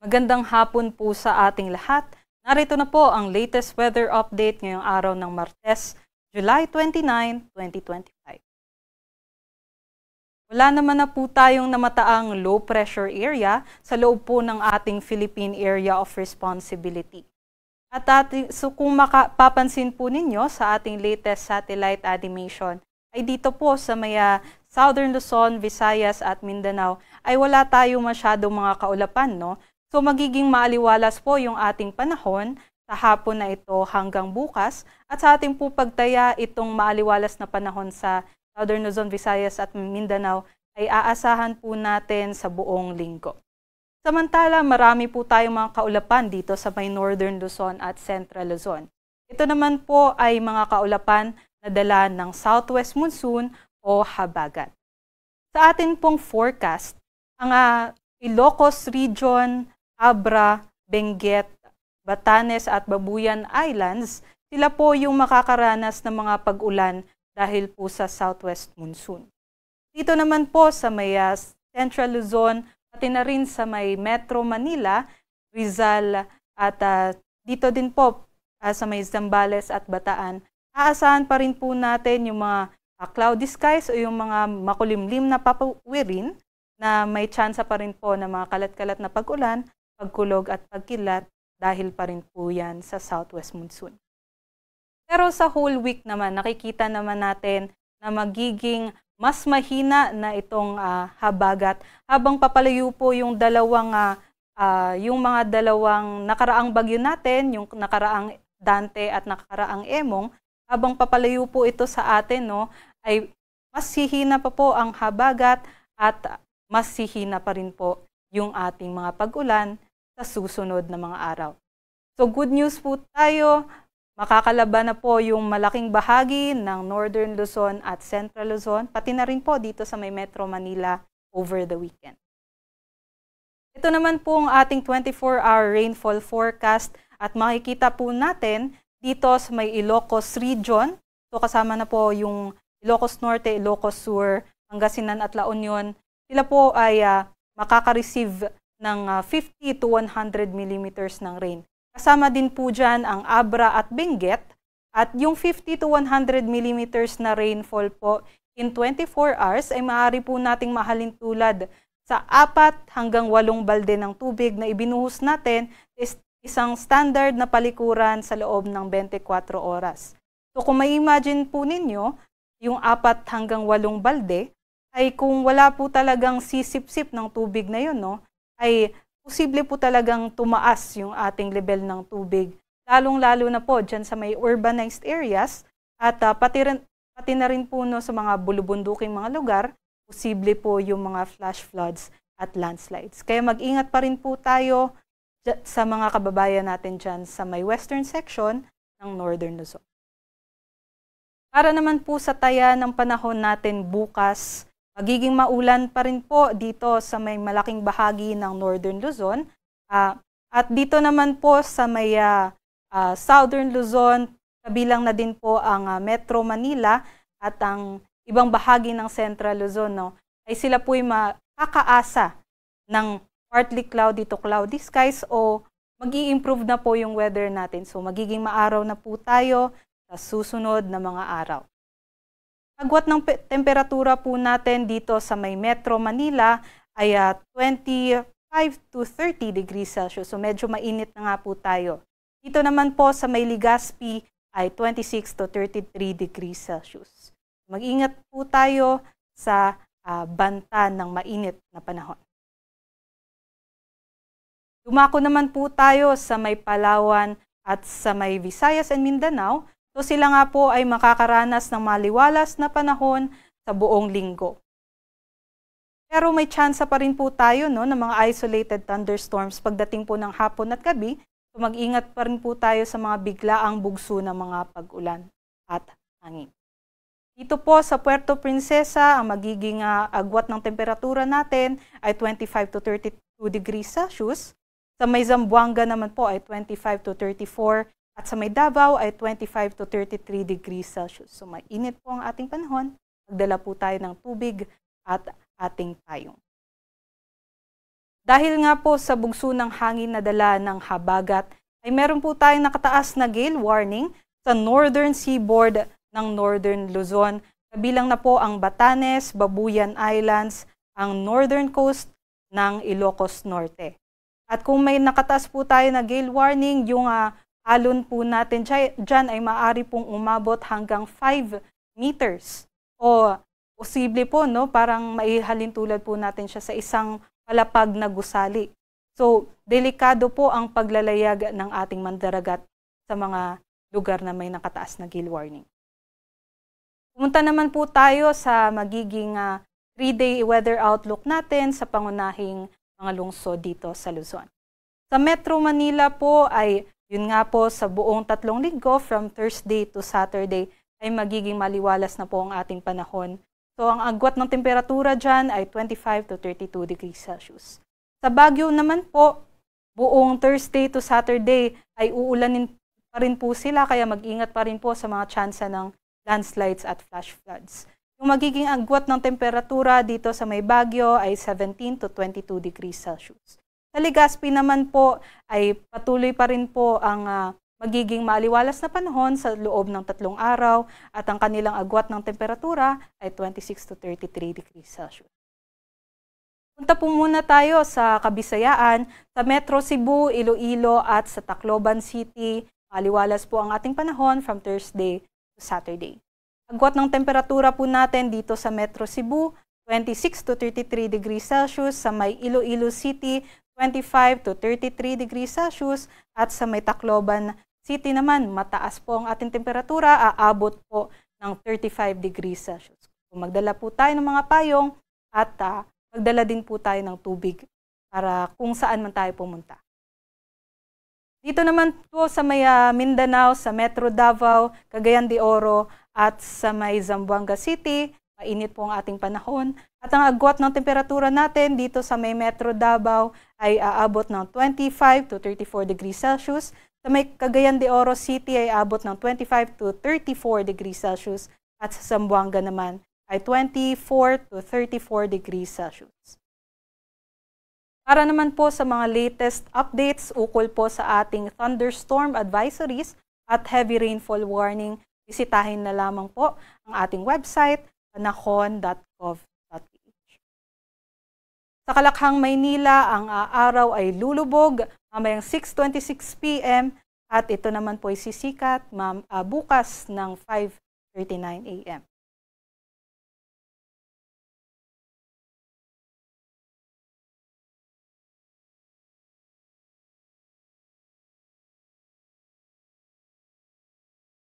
Magandang hapon po sa ating lahat. Narito na po ang latest weather update ngayong araw ng Martes, July 29, 2025. Wala naman na po tayong namataang low pressure area sa loob po ng ating Philippine Area of Responsibility. At kung papansin po ninyo sa ating latest satellite animation, ay dito po sa Southern Luzon, Visayas at Mindanao ay wala tayong masyadong mga kaulapan, no? So magiging maaliwalas po yung ating panahon sa hapon na ito hanggang bukas at sa ating po pagtaya itong maaliwalas na panahon sa Southern Luzon, Visayas at Mindanao ay aasahan po natin sa buong linggo. Samantala, marami po tayong mga kaulapan dito sa may Northern Luzon at Central Luzon. Ito naman po ay mga kaulapan na dala ng Southwest Monsoon o habagat. Sa atin pong forecast, ang Ilocos Region, Abra, Benguet, Batanes at Babuyan Islands, sila po yung makakaranas ng mga pag-ulan dahil po sa Southwest Monsoon. Dito naman po sa may Central Luzon, pati na rin sa may Metro Manila, Rizal at dito din po sa may Zambales at Bataan, aasahan pa rin po natin yung mga cloudy skies o yung mga makulimlim na papawirin na may tsansa pa rin po na mga kalat-kalat na pag-ulan, pagkulog at pagkilat dahil pa rin po yan sa Southwest Monsoon. Pero sa whole week naman, nakikita naman natin na magiging mas mahina na itong habagat habang papalayo po yung mga dalawang nakaraang bagyo natin, yung nakaraang Dante at nakaraang Emong, habang papalayo po ito sa atin, no, ay mas hihina pa po ang habagat at mas hihina pa rin po yung ating mga pag-ulan sa susunod na mga araw. So good news po tayo, makakalaban na po yung malaking bahagi ng Northern Luzon at Central Luzon, pati na rin po dito sa may Metro Manila over the weekend. Ito naman po ang ating 24-hour rainfall forecast at makikita po natin dito sa may Ilocos Region. So kasama na po yung Ilocos Norte, Ilocos Sur, Pangasinan at La Union. Sila po ay makaka-receive ng 50 to 100 millimeters ng rain. Kasama din po dyan ang Abra at Benguet at yung 50 to 100 millimeters na rainfall po in 24 hours ay maaari po nating mahalin tulad sa 4 hanggang 8 balde ng tubig na ibinuhos natin is isang standard na palikuran sa loob ng 24 oras. So kung may imagine po ninyo, yung 4 hanggang 8 balde ay kung wala po talagang sisip-sip ng tubig na yun, no, ay posible po talagang tumaas yung ating level ng tubig. Lalong-lalo na po dyan sa may urbanized areas at pati na rin po no, sa mga bulubunduking mga lugar, posible po yung mga flash floods at landslides. Kaya mag-ingat pa rin po tayo sa mga kababayan natin dyan sa may western section ng Northern Luzon. Para naman po sa taya ng panahon natin bukas, magiging maulan pa rin po dito sa may malaking bahagi ng Northern Luzon. At dito naman po sa may Southern Luzon, kabilang na din po ang Metro Manila at ang ibang bahagi ng Central Luzon, no, ay sila po ay makakaasa ng partly cloudy to cloudy skies o mag-i-improve na po yung weather natin. So magiging maaraw na po tayo sa susunod na mga araw. Agwat ng temperatura po natin dito sa may Metro Manila ay 25 to 30 degrees Celsius. So medyo mainit na nga po tayo. Dito naman po sa may Legazpi ay 26 to 33 degrees Celsius. Mag-ingat po tayo sa banta ng mainit na panahon. Dumako naman po tayo sa may Palawan at sa may Visayas and Mindanao. So sila nga po ay makakaranas ng maliwalas na panahon sa buong linggo. Pero may tsansa pa rin po tayo, no, ng mga isolated thunderstorms pagdating po ng hapon at gabi. So mag-ingat pa rin po tayo sa mga biglaang bugso ng mga pag-ulan at hangin. Dito po sa Puerto Princesa, ang magiging agwat ng temperatura natin ay 25 to 32 degrees Celsius. Sa may Zamboanga naman po ay 25 to 34 at sa may Davao ay 25 to 33 degrees Celsius. So mainit po ang ating panahon. Magdala po tayo ng tubig at ating payong. Dahil nga po sa bugso ng hangin na dala ng habagat, ay meron po tayong nakataas na gale warning sa northern seaboard ng Northern Luzon. Kabilang na po ang Batanes, Babuyan Islands, ang northern coast ng Ilocos Norte. At kung may nakataas po tayo na gale warning, yung alon po natin dyan ay maaari pong umabot hanggang 5 meters. O posible po, no, parang maihalin tulad po natin siya sa isang palapag na gusali. So, delikado po ang paglalayag ng ating mandaragat sa mga lugar na may nakataas na gale warning. Pumunta naman po tayo sa magiging 3-day weather outlook natin sa pangunahing mga lungsod dito sa Luzon. Sa Metro Manila po ay yun nga po sa buong 3 linggo from Thursday to Saturday ay magiging maliwalas na po ang ating panahon. So, ang agwat ng temperatura dyan ay 25 to 32 degrees Celsius. Sa Baguio naman po, buong Thursday to Saturday ay uulanin pa rin po sila, kaya mag-ingat pa rin po sa mga tsansa ng landslides at flash floods. Yung magiging agwat ng temperatura dito sa may Baguio ay 17 to 22 degrees Celsius. Sa Legazpi naman po ay patuloy pa rin po ang magiging maliwalas na panahon sa loob ng 3 araw at ang kanilang agwat ng temperatura ay 26 to 33 degrees Celsius. Punta po muna tayo sa Kabisayaan, sa Metro Cebu, Iloilo at sa Tacloban City. Maliwalas po ang ating panahon from Thursday to Saturday. Agwat ng temperatura po natin dito sa Metro Cebu, 26 to 33 degrees Celsius, sa may Iloilo City, 25 to 33 degrees Celsius, at sa may Tacloban City naman, mataas po ang ating temperatura, aabot po ng 35 degrees Celsius. Magdala po tayo ng mga payong at magdala din po tayo ng tubig para kung saan man tayo pumunta. Dito naman po sa may Mindanao, sa Metro Davao, Cagayan de Oro at sa may Zamboanga City, mainit po ang ating panahon. At ang agwat ng temperatura natin dito sa may Metro Davao ay aabot ng 25 to 34 degrees Celsius. Sa may Cagayan de Oro City ay aabot ng 25 to 34 degrees Celsius at sa Zamboanga naman ay 24 to 34 degrees Celsius. Para naman po sa mga latest updates ukol po sa ating thunderstorm advisories at heavy rainfall warning, bisitahin na lamang po ang ating website, panahon.gov.ph. Sa Kalakhang, Maynila, ang araw ay lulubog mamayang 6:26 p.m. at ito naman po ay sisikat bukas ng 5:39 a.m.